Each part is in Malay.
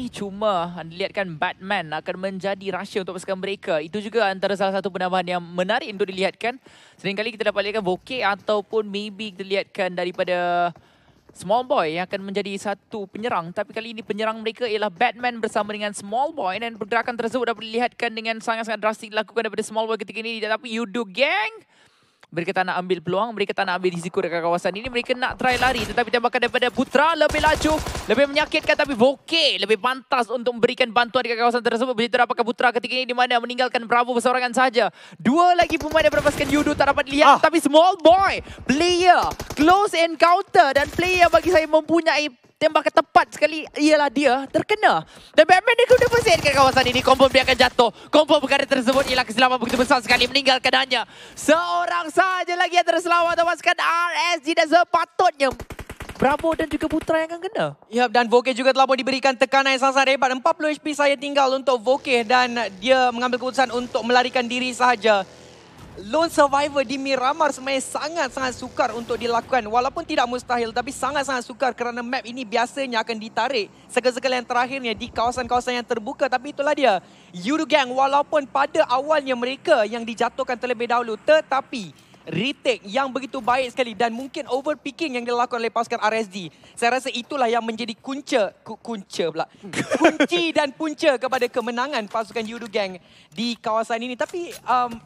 Cuma dilihatkan Batman akan menjadi rahsia untuk pasukan mereka. Itu juga antara salah satu penambahan yang menarik untuk dilihatkan. Seringkali kita dapat lihatkan Voke ataupun maybe kita lihatkan daripada Small Boy yang akan menjadi satu penyerang. Tapi kali ini penyerang mereka ialah Batman bersama dengan Small Boy. Dan pergerakan tersebut dapat dilihatkan dengan sangat-sangat drastik dilakukan daripada Small Boy ketika ini. Tetapi Yudo Gang, mereka tak nak ambil peluang, mereka tak nak ambil risiko dekat kawasan ini. Mereka nak try lari, tetapi tembakan daripada Putra lebih laju, lebih menyakitkan. Tapi Voke lebih pantas untuk memberikan bantuan dekat kawasan tersebut. Begitu dapatkan Putra ketika ini di mana meninggalkan Bravo berseorangan saja. Dua lagi pemain daripada pasukan Yudo tak dapat dilihat. Tapi Small Boy, player, close encounter. Dan player bagi saya mempunyai tembakan tepat sekali ialah dia terkena. Dan Batman dia sudah persenkan kawasan ini. Confirm dia akan jatuh. Confirm perkara tersebut ialah kesilapan begitu besar sekali. Meninggalkan hanya seorang saja lagi yang terselamat. Tewaskan RSG dan sepatutnya Bravo dan juga Putra yang akan kena. Ya, dan Voke juga telah pun diberikan tekanan yang sangat hebat. 40 HP saya tinggal untuk Voke dan dia mengambil keputusan untuk melarikan diri sahaja. Lone Survivor di Miramar sebenarnya sangat-sangat sukar untuk dilakukan. Walaupun tidak mustahil, tapi sangat-sangat sukar kerana map ini biasanya akan ditarik sekali-sekala yang terakhirnya di kawasan-kawasan yang terbuka. Tapi itulah dia, Yudo Gang walaupun pada awalnya mereka yang dijatuhkan terlebih dahulu, tetapi retake yang begitu baik sekali dan mungkin overpicking yang dilakukan oleh pasukan RSD. Saya rasa itulah yang menjadi kunci dan punca kepada kemenangan pasukan Yudo Gang di kawasan ini. Tapi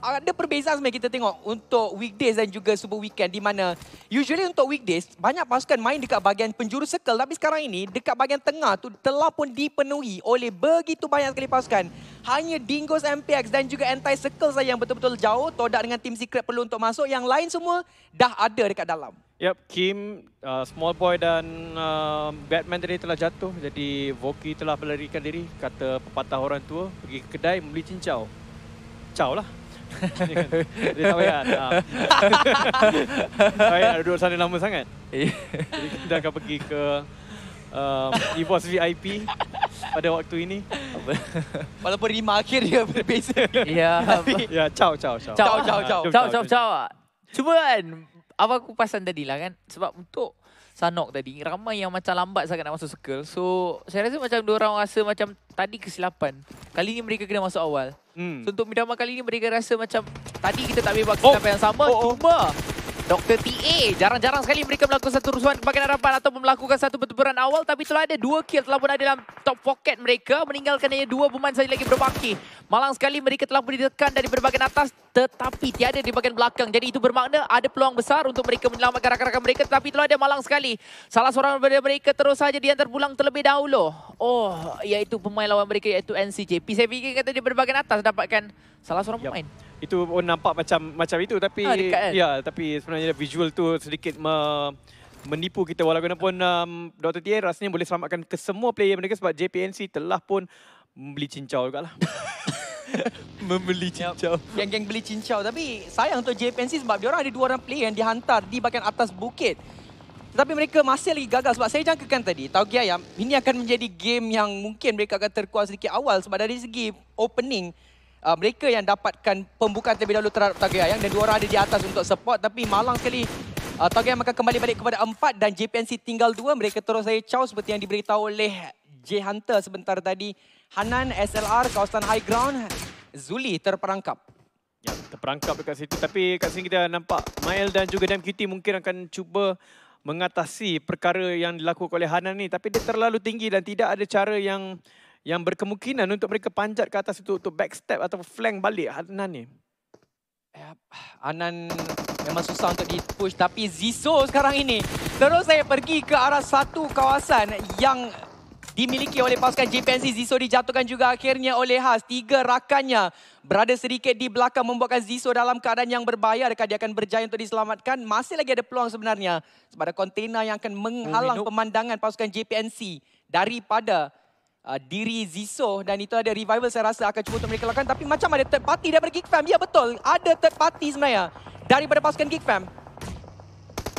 ada perbezaan sebenarnya kita tengok untuk weekdays dan juga super weekend, di mana usually untuk weekdays banyak pasukan main dekat bahagian penjuru circle, tapi sekarang ini dekat bahagian tengah tu telah pun dipenuhi oleh begitu banyak sekali pasukan. Hanya Dingoes MPX dan juga Anti-Circle saja yang betul-betul jauh. Todak dengan Team Secret perlu untuk masuk. Yang lain semua dah ada dekat dalam. Yep, Kim, Small Boy dan Batman tadi telah jatuh. Jadi Voke telah melarikan diri. Kata pepatah orang tua, pergi ke kedai membeli cincau. Ciao lah. Dia tak payah. Saya nak duduk sana lama sangat. Jadi kita akan pergi ke EVOS VIP pada waktu ini. Walaupun rima akhir dia berbeza. Ya. Ya, ciao. Cuma kan, apa aku perasan tadi lah kan, sebab untuk Sanok tadi, ramai yang macam lambat sangat nak masuk circle. So, saya rasa macam diorang rasa macam tadi kesilapan. Kali ni mereka kena masuk awal. So, untuk Miramar kali ni mereka rasa macam tadi kita tak boleh buat kesilapan yang sama. Cuma Dr. TA, jarang-jarang sekali mereka melakukan satu rusuhan ke bahagian hadapan atau melakukan satu pertempuran awal. Tapi telah ada 2 kill telah pun ada dalam top pocket mereka. Meninggalkan hanya 2 pemain saja lagi berbaki. Malang sekali mereka telah pun ditekan dari berbahagian atas. Tetapi tiada di bahagian belakang. Jadi itu bermakna ada peluang besar untuk mereka menyelamatkan rakan-rakan mereka. Tetapi telah ada malang sekali. Salah seorang daripada mereka terus saja diantar pulang terlebih dahulu. Iaitu pemain lawan mereka iaitu NCJP. Saya fikir kata dia berbahagian atas dapatkan salah seorang pemain. Itu pun nampak macam itu, tapi dekat, kan? ya, tapi sebenarnya visual tu sedikit menipu kita. Walaupun Dr. Tia rasanya boleh selamatkan ke semua player mereka sebab JPNC telah pun membeli cincau jugalah. Membeli cincau. Geng-geng beli cincau. Tapi sayang untuk JPNC sebab diorang ada 2 orang player yang dihantar di bahagian atas bukit. Tetapi mereka masih lagi gagal sebab saya jangkakan tadi, Tauge Ayam, ini akan menjadi game yang mungkin mereka akan terkuat sedikit awal sebab dari segi opening, mereka yang dapatkan pembukaan terlebih dahulu terhadap Tauge Ayam dan 2 orang ada di atas untuk support. Tapi malang sekali Tauge Ayam akan kembali balik kepada 4 dan JPNC tinggal 2. Mereka terus saja caw seperti yang diberitahu oleh J Hunter sebentar tadi. Hanan, SLR, kawasan high ground, Zuli terperangkap. Ya, terperangkap dekat situ. Tapi kat sini kita nampak Mael dan juga DamQT mungkin akan cuba mengatasi perkara yang dilakukan oleh Hanan ni. Tapi dia terlalu tinggi dan tidak ada cara yang berkemungkinan untuk mereka panjat ke atas itu untuk backstep atau flank balik Hanan ni. Hanan memang susah untuk di-push. Tapi Ziso sekarang ini terus saya pergi ke arah satu kawasan yang dimiliki oleh pasukan JPNC. Ziso dijatuhkan juga akhirnya oleh Has. 3 rakannya berada sedikit di belakang membuatkan Ziso dalam keadaan yang berbahaya. Adakah dia akan berjaya untuk diselamatkan? Masih lagi ada peluang sebenarnya. Sebab ada kontena yang akan menghalang pemandangan pasukan JPNC daripada diri Ziso. Dan itu ada revival saya rasa akan cuba untuk mereka lakukan. Tapi macam ada third party daripada Geek Fam. Ya betul, ada third party sebenarnya daripada pasukan Geek Fam.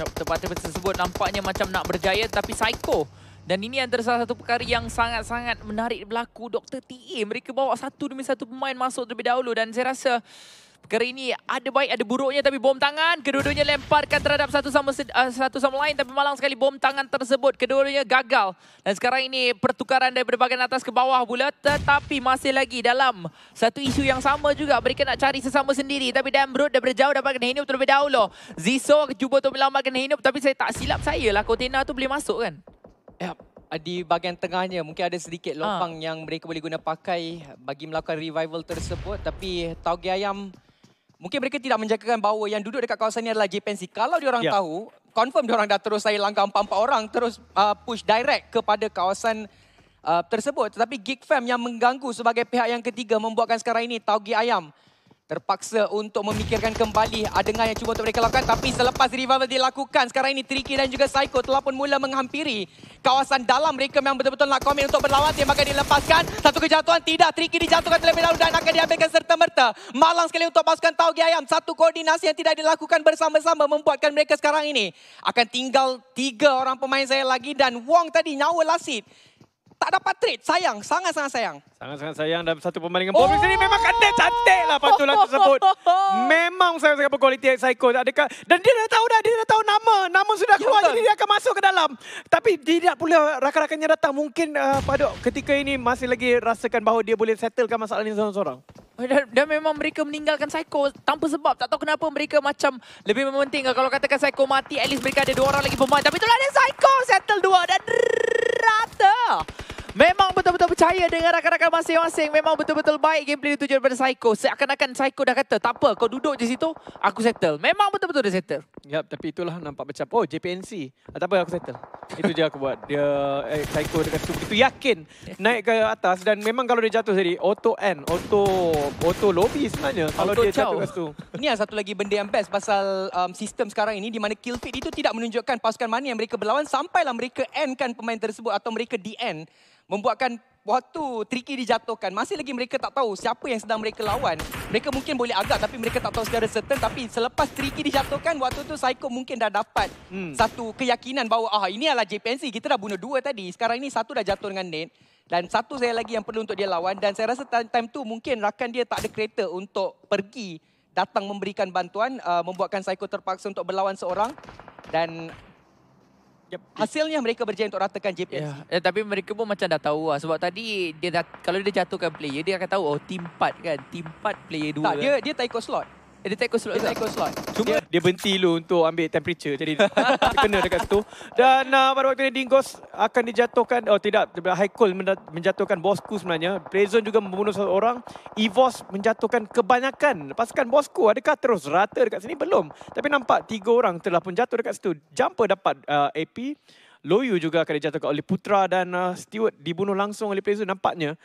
Third party tersebut nampaknya macam nak berjaya, tapi Psycho. Dan ini antara salah satu perkara yang sangat-sangat menarik berlaku. Dr. TA, mereka bawa satu demi satu pemain masuk terlebih dahulu. Dan saya rasa Perkara ini ada baik ada buruknya, tapi bom tangan kedua-duanya lemparkan terhadap satu sama lain, tapi malang sekali bom tangan tersebut kedua-duanya gagal. Dan sekarang ini pertukaran daripada bahagian atas ke bawah pula, tetapi masih lagi dalam satu isu yang sama juga. Mereka nak cari sesama sendiri, tapi Damrod daripada jauh dapatkan Hinup terlebih dahulu. Ziso cuba untuk menyelamatkan Hinup, tapi saya tak silap saya lah Cortana tu boleh masuk kan. Ya, di bahagian tengahnya mungkin ada sedikit lubang yang mereka boleh guna pakai bagi melakukan revival tersebut. Tapi Tauge Ayam, mungkin mereka tidak menjagakan bahawa yang duduk dekat kawasan ini adalah JPNC. Kalau diorang tahu, confirm diorang dah terus saya langkah 4-4 orang, terus push direct kepada kawasan tersebut. Tetapi Geek Fam yang mengganggu sebagai pihak yang ketiga membuatkan sekarang ini Tauge Ayam terpaksa untuk memikirkan kembali adegan yang cuba untuk mereka lakukan. Tapi selepas revival dilakukan, sekarang ini Tricky dan juga Psycho telah pun mula menghampiri kawasan dalam. Mereka memang betul-betul nak komit untuk berlawan. Tembakan dilepaskan. Satu kejatuhan tidak. Tricky dijatuhkan terlebih dahulu dan akan diambilkan serta-merta. Malang sekali untuk pasukan Tauge Ayam. Satu koordinasi yang tidak dilakukan bersama-sama membuatkan mereka sekarang ini akan tinggal 3 orang pemain saya lagi. Dan Wong tadi nyawa Lasit tak dapat trade. Sayang. Sangat-sangat sayang. Sangat-sangat sayang dalam satu permainan bom sini memang kena cantik lah pantulan tersebut. Memang sangat-sangat berkualiti Psycho. Adakah, dan dia dah tahu nama sudah keluar, jadi dia akan masuk ke dalam. Tapi tidak pula rakan-rakannya datang. Mungkin pada ketika ini masih lagi rasakan bahawa dia boleh settlekan masalah ini seorang-seorang. Dan memang mereka meninggalkan Psycho tanpa sebab. Tak tahu kenapa mereka macam lebih mementingkan. Kalau katakan Psycho mati, at least mereka ada 2 orang lagi pemain. Tapi itulah ada Psycho, settle 2 dan rata. Memang betul-betul percaya dengan rakan-rakan masing-masing. Memang betul-betul baik gameplay dituju daripada Psycho. Seakan-akan Psycho dah kata, tak apa, kau duduk di situ, aku settle. Memang betul-betul dia settle. Yap, tapi itulah nampak macam, oh JPNC. Tak apa, aku settle. Itu je aku buat. Dia, Psycho dekat situ begitu yakin naik ke atas. Dan memang kalau dia jatuh tadi, auto end, auto lobby sebenarnya. Kalau dia jatuh kat situ. Ini satu lagi benda yang best pasal sistem sekarang ini, di mana kill feed itu tidak menunjukkan pasukan mana yang mereka berlawan sampailah mereka endkan pemain tersebut atau mereka di-end. Membuatkan waktu Tricky dijatuhkan, masih lagi mereka tak tahu siapa yang sedang mereka lawan. Mereka mungkin boleh agak tapi mereka tak tahu secara certain. Tapi selepas Tricky dijatuhkan, waktu tu Psycho mungkin dah dapat satu keyakinan bahawa ini adalah JPNC, kita dah bunuh 2 tadi. Sekarang ni satu dah jatuh dengan Nate. Dan satu saya lagi yang perlu untuk dia lawan. Dan saya rasa time tu mungkin rakan dia tak ada kereta untuk pergi datang memberikan bantuan. Membuatkan Psycho terpaksa untuk berlawan seorang. Dan hasilnya mereka berjaya untuk ratakan JPNC. Ya, tapi mereka pun macam dah tahu lah. Sebab tadi kalau dia jatuhkan player, dia akan tahu team 4 kan. Team 4 player 2. Tak, dia tak ikut slot. Dia tak ikut slot. Dia tak ikut slot. Cuma dia berhenti dulu untuk ambil temperature. Jadi kena dekat situ. Dan pada waktu ini Dingos akan dijatuhkan. Oh tidak, Haikul menjatuhkan Bosku sebenarnya. Prison juga membunuh seorang. EVOS menjatuhkan kebanyakan pasukan Bosku. Adakah terus rata dekat sini? Belum. Tapi nampak 3 orang telah pun jatuh dekat situ. Jumper dapat AP. Loyu juga akan dijatuhkan oleh Putra dan Stewart dibunuh langsung oleh Prison. Nampaknya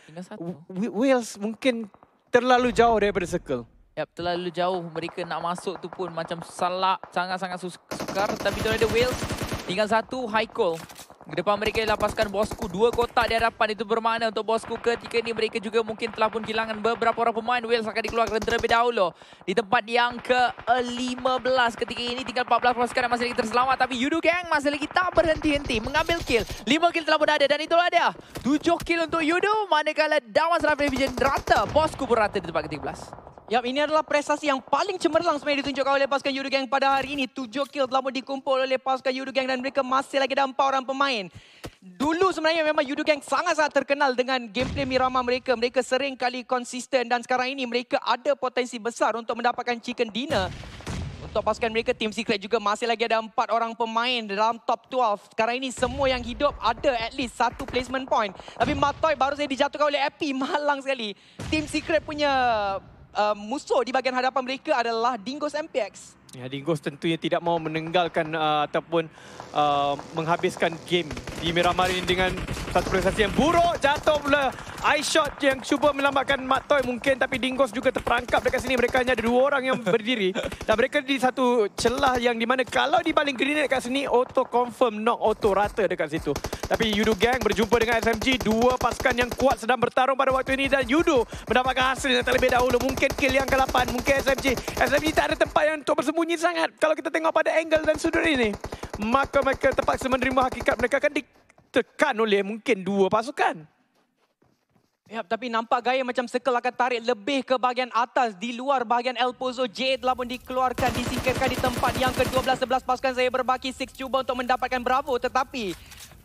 Wales mungkin terlalu jauh daripada circle. Yap, terlalu jauh. Mereka nak masuk tu pun macam sangat-sangat sukar. Tapi tu ada Wales. Tinggal 1 Haikul. Ke depan mereka ialah pasukan Bosku. 2 kotak di hadapan, itu bermakna untuk Bosku ketika ini mereka juga mungkin telah pun kehilangan beberapa orang pemain. Wales akan dikeluarkan terlebih dahulu di tempat yang ke-15. Ketika ini tinggal 14 pasukan yang masih lagi terselamat. Tapi Yudu Gang masih lagi tak berhenti-henti mengambil kill. 5 kill telah pun ada dan itulah dia. 7 kill untuk Yudu. Manakala Damas Live Division rata. Bosku pun rata di tempat ke-13. Yap, ini adalah prestasi yang paling cemerlang sebenarnya ditunjukkan oleh pasukan Yudu Gang pada hari ini. 7 kill telah pun dikumpul oleh pasukan Yudu Gang dan mereka masih lagi ada 4 orang pemain. Dulu sebenarnya memang Yudu Gang sangat-sangat terkenal dengan gameplay Miramar mereka. Mereka sering kali konsisten dan sekarang ini mereka ada potensi besar untuk mendapatkan chicken dinner. Untuk pasukan mereka, Team Secret juga masih lagi ada 4 orang pemain dalam top 12. Sekarang ini semua yang hidup ada at least 1 placement point. Tapi Matoy baru saja dijatuhkan oleh Epi. Malang sekali. Team Secret punya musuh di bahagian hadapan mereka adalah Dingos MPX. Ya, Dingos tentunya tidak mau meninggalkan ataupun menghabiskan game di Miramar ini dengan satu prestasi yang buruk. Jatuh pula iShot yang cuba melambatkan Matoy mungkin, tapi Dingos juga terperangkap dekat sini. Mereka hanya ada 2 orang yang berdiri dan mereka di satu celah yang di mana kalau dibaling grenade dekat sini auto confirm knock, auto rata dekat situ. Tapi Yudu Gang berjumpa dengan SMG, 2 pasukan yang kuat sedang bertarung pada waktu ini dan Yudu mendapatkan hasil yang terlebih dahulu. Mungkin kill yang ke-8, mungkin SMG tak ada tempat yang untuk bersembunyi sangat. Kalau kita tengok pada angle dan sudut ini, maka mereka terpaksa menerima hakikat mereka akan ditekan oleh mungkin 2 pasukan. Ya, tapi nampak gaya macam Circle akan tarik lebih ke bahagian atas. Di luar bahagian El Pozo, Jade telah pun dikeluarkan, disingkirkan di tempat yang ke-12. 11 pasukan saya berbaki. Six cuba untuk mendapatkan Bravo, tetapi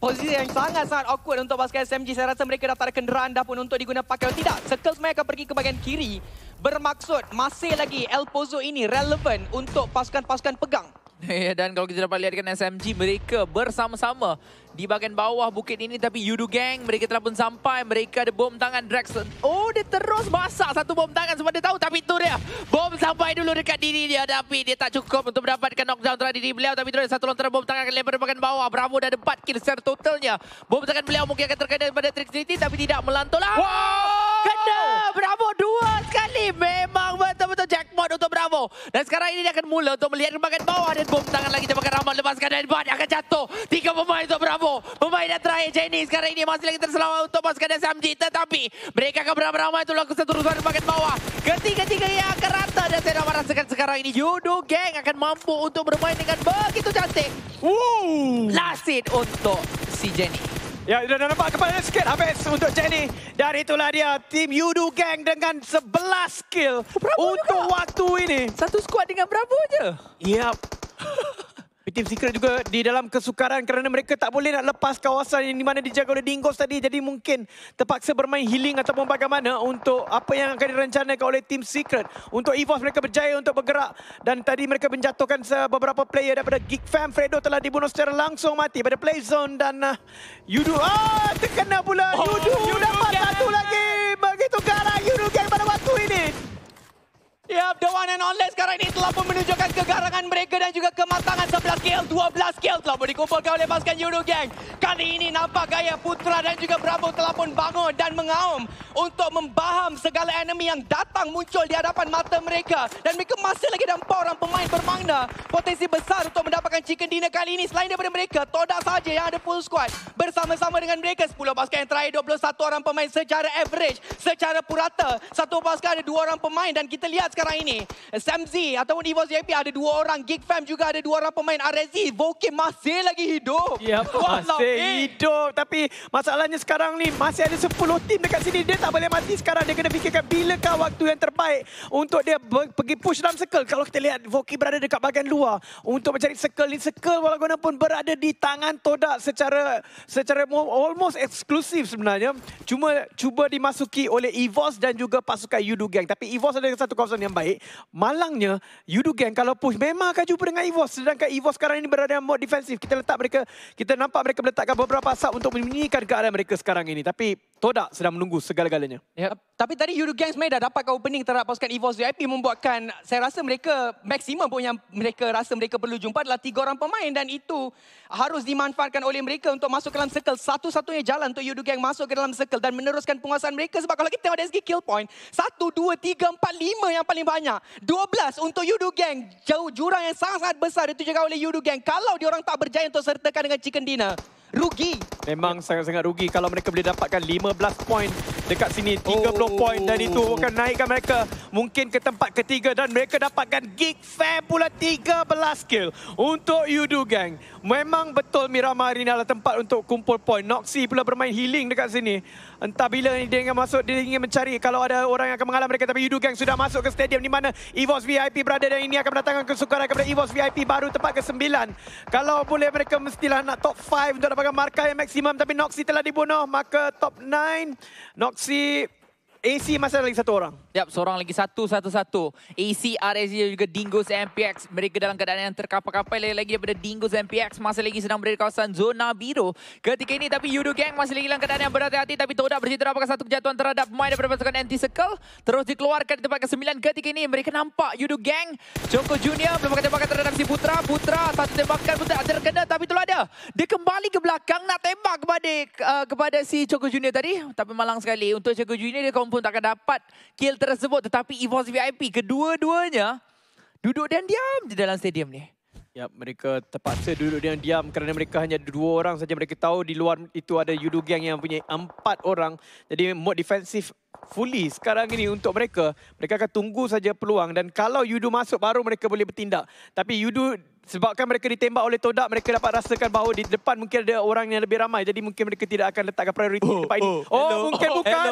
posisi yang sangat-sangat awkward untuk pasukan SMG. Saya rasa mereka dah tak ada kenderaan dah pun untuk digunakan pakai. Tidak, Circle sebenarnya akan pergi ke bahagian kiri. Bermaksud masih lagi El Pozo ini relevan untuk pasukan-pasukan pegang. Ya, dan kalau kita dapat lihatkan SMG mereka bersama-sama di bahagian bawah bukit ini, tapi Yudu Gang mereka telah pun sampai. Mereka ada bom tangan Draxon. Oh, dia terus masak satu bom tangan sebab dia tahu, tapi itu dia. Bom sampai dulu dekat diri dia, tapi dia tak cukup untuk mendapatkan knockdown terhadap diri beliau. Tapi itu ada satu lontaran bom tangan akan lempar di bahagian bawah. Bravo dah ada 4 kill secara totalnya. Bom tangan beliau mungkin akan terkena pada Trinity, tapi tidak melantulah. Wow! Kena! Bravo 2 sekali. Memang betul-betul jackpot untuk Bravo. Dan sekarang ini dia akan mula untuk melihat ke bahagian bawah. Dan bom tangan lagi tembakan Rahmat lepaskan dan Bad akan jatuh. 3 pemain untuk Bravo. Pemain yang terakhir Jenny sekarang ini masih lagi terselamat untuk pasukan SMG. Tetapi mereka akan beramai-ramai untuk lakukan seterusnya di bahagian bawah. Ketiga-tiga yang akan rata. Dan saya dah merasakan sekarang ini Yudu Gang akan mampu untuk bermain dengan begitu cantik. Last hit untuk si Jenny. Ya, dah nampak kepala sikit habis untuk Jenny. Dan itulah dia tim Yudu Gang dengan 11 kill untuk juga waktu ini. Satu squad dengan Bravo je. Yap. Tim Secret juga di dalam kesukaran kerana mereka tak boleh nak lepas kawasan yang di mana dijaga oleh Dingos tadi. Jadi mungkin terpaksa bermain healing ataupun bagaimana untuk apa yang akan direncanakan oleh Tim Secret. Untuk EVOS mereka berjaya untuk bergerak. Dan tadi mereka menjatuhkan beberapa player daripada Geek Fam. Fredo telah dibunuh secara langsung mati pada play zone. Dan Yudu, terkena pula Yudu dapat satu lagi. Begitu garang Yudu Gang pada waktu ini. Yap, the one and only sekarang ini telah pun menunjukkan kegarangan mereka dan juga kematangan. 11 kill, 12 kill telah pun dikumpulkan oleh pasukan Yudu Gang. Kali ini nampak gaya Putra dan juga Bravo telah pun bangun dan mengaum untuk membaham segala enemy yang datang muncul di hadapan mata mereka. Dan mereka masih lagi ada 4 orang pemain bermakna. Potensi besar untuk mendapatkan chicken dinner kali ini. Selain daripada mereka, Todak saja yang ada full squad. Bersama-sama dengan mereka, 10 pasukan yang terakhir, 21 orang pemain secara average. Secara purata, satu pasukan ada 2 orang pemain. Dan kita lihat sekarang ini SMZ ataupun EVOS VIP ada 2 orang, Geek Fam juga ada 2 orang pemain, RSZ, Voke masih lagi hidup. Ya, masih hidup. Tapi masalahnya sekarang ni masih ada 10 tim dekat sini. Dia tak boleh mati sekarang. Dia kena fikirkan bilakah waktu yang terbaik untuk dia pergi push dalam circle. Kalau kita lihat Voke berada dekat bahagian luar untuk mencari circle ni. Circle walaupun berada di tangan Todak secara almost eksklusif sebenarnya. Cuma cuba dimasuki oleh EVOS dan juga pasukan Yudu Gang. Tapi EVOS ada satu kawasan yang baik. Malangnya Yudu Gang kalau push memang akan jumpa dengan EVOS. Sedangkan EVOS sekarang ini berada dalam mode defensif. Kita nampak mereka meletakkan beberapa asap untuk menyembunyikan keadaan mereka sekarang ini. Tapi Todak sedang menunggu segala-galanya. Ya, tapi tadi Yudu Gang sebenarnya dah dapatkan opening terhadap pasukan EVOS VIP, membuatkan saya rasa mereka maksimum pun yang mereka rasa mereka perlu jumpa adalah 3 orang pemain, dan itu harus dimanfaatkan oleh mereka untuk masuk ke dalam circle. Satu-satunya jalan untuk Yudu Gang masuk ke dalam circle dan meneruskan penguasaan mereka. Sebab kalau kita tengok dari segi kill point, 1, 2, 3, 4, 5 yang paling banyak. 12 untuk Yudu Gang. Jauh jurang yang sangat-sangat besar ditujukan oleh Yudu Gang. Kalau diorang tak berjaya untuk sertakan dengan chicken dinner, rugi. Memang sangat-sangat rugi kalau mereka boleh dapatkan 15 poin dekat sini, 30 poin, dan itu akan naikkan mereka mungkin ke tempat ketiga, dan mereka dapatkan Geek Fam pula 13 kill untuk Yudu Gang. Memang betul Miramar ini adalah tempat untuk kumpul poin. Noxy pula bermain healing dekat sini. Entah bila dia ingin masuk, dia ingin mencari kalau ada orang yang akan mengalah mereka, tapi Yudu Gang sudah masuk ke stadium di mana EVOS VIP berada, dan ini akan mendatangkan kesukaran kepada EVOS VIP baru tempat ke-9. Kalau boleh mereka mestilah nak top 5 untuk dapatkan markah yang maksimum, tapi Noxy telah dibunuh, maka top 9 Noxy. AC masih ada lagi 1 orang. Yap, seorang lagi, satu. AC, RSZ dan juga Dingos MPX. Mereka dalam keadaan yang terkapai-kapai lagi daripada Dingos MPX. Masih lagi sedang berada di kawasan zona biru ketika ini. Tapi Yudu Gang masih lagi dalam keadaan yang berhati-hati. Tapi Todak berjaya dapatkan satu kejatuhan terhadap pemain daripada pasukan anti-circle. Terus dikeluarkan di tempat ke-9 ketika ini. Mereka nampak Yudu Gang. Choco Junior belum pakai tembakan terhadap si Putra. Satu tembakan pun tak terkena. Tapi itulah dia. Dia kembali ke belakang nak tembak kepada si Choco Junior tadi. Tapi malang sekali. Untuk Choco Junior, dia pun tak akan dapat kill tersebut. Tetapi EVOS VIP kedua-duanya duduk dan diam di dalam stadium ni. Ya, mereka terpaksa duduk diam kerana mereka hanya ada 2 orang saja. Mereka tahu di luar itu ada Yudu Gang yang punya 4 orang. Jadi mode defensif fully sekarang ini untuk mereka. Mereka akan tunggu saja peluang, dan kalau Yudu masuk baru mereka boleh bertindak. Tapi Yudu, sebabkan mereka ditembak oleh Todak, mereka dapat rasakan bahawa di depan mungkin ada orang yang lebih ramai. Jadi mungkin mereka tidak akan letakkan prioriti di tempat ini. Mungkin bukan.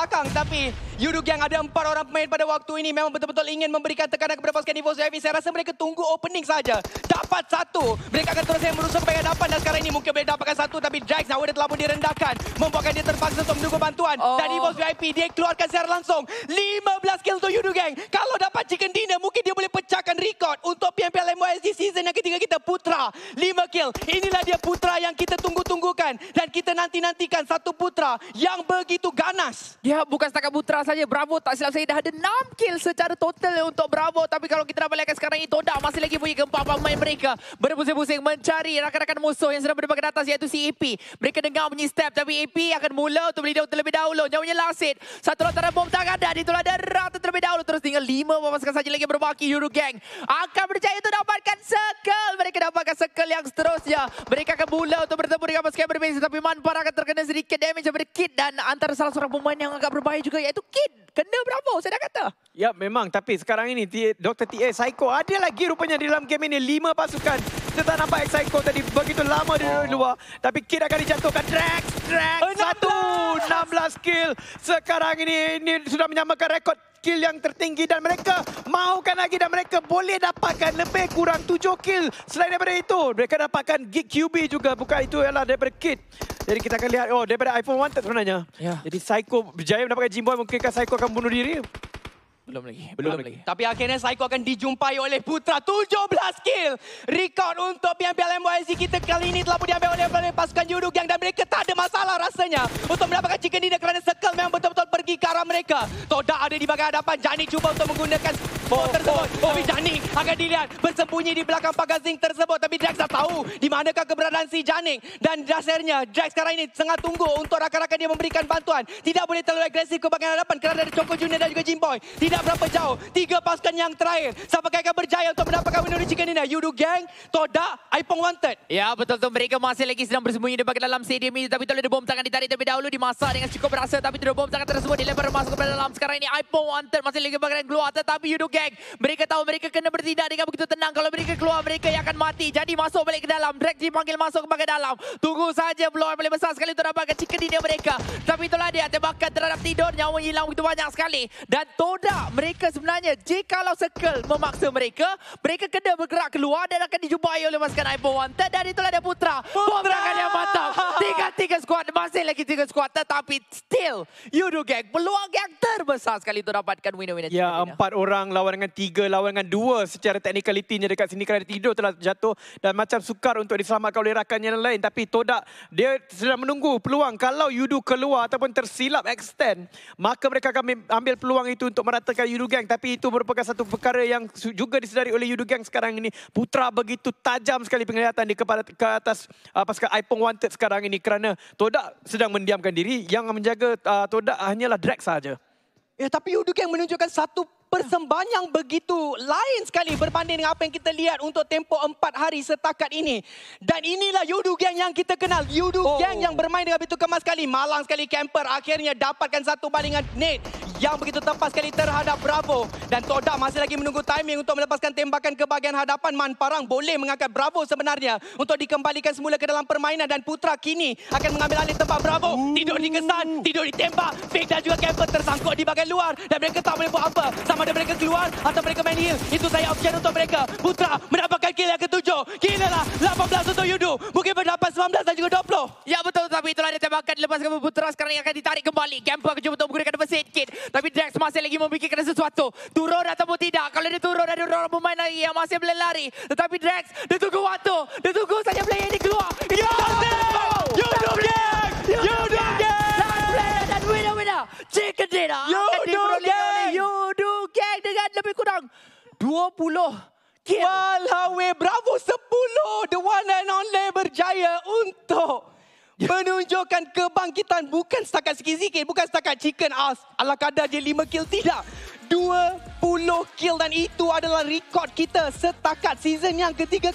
belakang. Tapi Yudu Gang ada 4 orang pemain pada waktu ini. Memang betul-betul ingin memberikan tekanan kepada pasukan EVOS VIP. Saya rasa mereka tunggu opening saja. Dapat satu. Mereka akan terus berusaha supaya dapat. Dan sekarang ini mungkin boleh dapatkan satu. Tapi Drax Howard telah pun direndahkan. Membuatkan dia terpaksa untuk menunggu bantuan. Dan EVOS VIP dia keluarkan secara langsung. 15 kill untuk Yudu Gang. Kalau dapat chicken dinner mungkin dia boleh pecahkan rekod untuk PMPL MYSG season yang ketiga kita. Putra 5 kill. Inilah dia Putra yang kita tunggu-tunggukan. Dan kita nanti-nantikan satu Putra yang begitu ganas. Ya, bukan setakat Putra saja. Bravo tak silap saya dah ada 6 kill secara total untuk Bravo. Tapi kalau kita dapat lihat sekarang ini Todak masih lagi punya keempat pemain mereka. Berpusing-pusing mencari rakan-rakan musuh yang sedang berdepan ke atas iaitu si AP. Mereka dengar bunyi step tapi AP akan mula untuk beli down terlebih dahulu. Jauhnya Lasit. Satu lontaran bom tak ada. Itulah ada rata terlebih dahulu. Terus tinggal 5 pasukan saja lagi berbaki. Yudu Gang akan berjaya untuk dapatkan circle. Mereka dapatkan circle yang seterusnya. Mereka akan mula untuk bertemu dengan pasukan berbeza. Tapi Manpar akan terkena sedikit damage daripada Kid. Dan antara salah seorang pemain yang agak berbahaya juga iaitu Kid. Kena Bravo, saya dah kata. Ya, memang. Tapi sekarang ini Dr. TA Psycho ada lagi rupanya di dalam game ini. 5 pasukan. Kita tak nampak Psycho tadi begitu lama di luar. Tapi Kid akan dijatuhkan. Drax 16 kill. Sekarang ini sudah menyamakan rekod kill yang tertinggi dan mereka mahukan lagi dan mereka boleh dapatkan lebih kurang 7 kill. Selain daripada itu, mereka dapatkan Geek QB juga. Bukan itu ialah daripada Kid. Jadi kita akan lihat, daripada iPhone Wanted sebenarnya. Ya. Jadi Psycho berjaya mendapatkan Jimboy. Mungkinkah Psycho akan bunuh diri? Belum lagi. Tapi akhirnya Psycho akan dijumpai oleh Putra. 17 kill. Rekod untuk PMPL MYSG kita kali ini telah pun diambil oleh pasukan Yudu Gang. Dan mereka tak ada masalah rasanya untuk mendapatkan chicken dinner kerana circle memang betul-betul pergi ke arah mereka. Todak ada di bahagian hadapan. Janik cuba untuk menggunakan spot tersebut. Tapi Janik akan dilihat bersembunyi di belakang pagar zinc tersebut. Tapi Drax tak tahu di manakah keberadaan si Janik. Dan dasarnya Drax sekarang ini tengah tunggu untuk rakan-rakan dia memberikan bantuan. Tidak boleh terlalu agresif ke bahagian hadapan kerana ada Choco Junior dan juga Jimboy. Tidak berapa jauh. 3 pasukan yang terakhir. Siapakah akan berjaya untuk mendapatkan winner chicken dinner? Yudu Gang, Todak, iPhone Wanted. Ya, betul tu. Mereka masih lagi sedang bersembunyi di bahagian dalam stadium ini. Tapi ada bom tangan ditarik terlebih dahulu. Dimasak dengan cukup berasa. Tapi tidak bom tangan tersebut dilempar masuk ke dalam. Sekarang ini iPhone Wanted masih lagi bahagian keluar. Tetapi Yudu Gang, mereka tahu mereka kena bertindak dengan begitu tenang. Kalau mereka keluar, mereka yang akan mati. Jadi masuk balik ke dalam. Drax dipanggil masuk ke bahagian dalam. Tunggu saja peluang yang paling besar sekali untuk dapatkan chicken dinner mereka. Tapi itulah dia. Tembakan terhadap tidur. Nyawa hilang begitu banyak sekali. Dan Todak, mereka sebenarnya jikalau circle memaksa mereka kena bergerak keluar dan akan dijumpai oleh pasukan iPhone Wanted. Dan itulah dia Putra. Bom tangan yang mantap. 3 squad. Masih lagi 3 squad. Tetapi still Yudu Gang peluang yang terbesar sekali untuk dapatkan winner-winner. Ya, 4 orang lawan dengan 3, lawan dengan 2 secara technicality-nya dekat sini kerana tidur telah jatuh dan macam sukar untuk diselamatkan oleh rakannya yang lain. Tapi Todak, dia sedang menunggu peluang. Kalau Yudu keluar ataupun tersilap extend, maka mereka akan ambil peluang itu untuk meratakan Yudu Gang. Tapi itu merupakan satu perkara yang juga disedari oleh Yudu Gang sekarang ini. Putra begitu tajam sekali penglihatan di ke atas pasukan iPhone Wanted sekarang ini kerana Todak sedang mendiamkan diri. Yang menjaga Todak hanyalah Drax saja. Ya, tapi Yudu Gang menunjukkan satu persembahan yang begitu lain sekali berbanding dengan apa yang kita lihat untuk tempoh 4 hari setakat ini. Dan inilah Yudu Gang yang kita kenal. Yudu Gang yang bermain dengan begitu kemas sekali. Malang sekali camper. Akhirnya dapatkan satu balingan nade yang begitu tepat sekali terhadap Bravo. Dan Todak masih lagi menunggu timing untuk melepaskan tembakan ke bahagian hadapan. Manparang boleh mengangkat Bravo sebenarnya untuk dikembalikan semula ke dalam permainan. Dan Putra kini akan mengambil alih tempat Bravo. Tidur dikesan, tidur ditembak. Fake dan juga camper tersangkut di bahagian luar. Dan mereka tak boleh buat apa. Sama ada mereka keluar atau mereka main heal. Itu saya option untuk mereka. Putra mendapatkan kill yang ke-7. Gila lah. 18 untuk Yudu. Mungkin berdapat 19 dan juga 20. Ya, betul. Tapi itulah dia tembakan dilepaskan Putra. Sekarang yang akan ditarik kembali. Camper akan cuba untuk menggunakan first aid kit. Tapi Drax masih lagi memikirkan sesuatu. Turun ataupun tidak. Kalau dia turun, ada orang pemain lagi yang masih boleh lari. Tetapi Drax, dia tunggu waktu. Dia tunggu saja player ini keluar. Yudu Gang! Yudu Gang! Yudu Gang! Last player dan winner-winner. Chicken dinner akan diperoleh oleh Yudu Gang dengan lebih kurang 20 kill. Walhawe, Bravo 10. The one and only berjaya untuk menunjukkan kebangkitan. Bukan setakat sikit-sikit. Bukan setakat chicken ass ala kadar dia 5 kill. Tidak. 20 kill dan itu adalah rekod kita setakat season yang ketiga.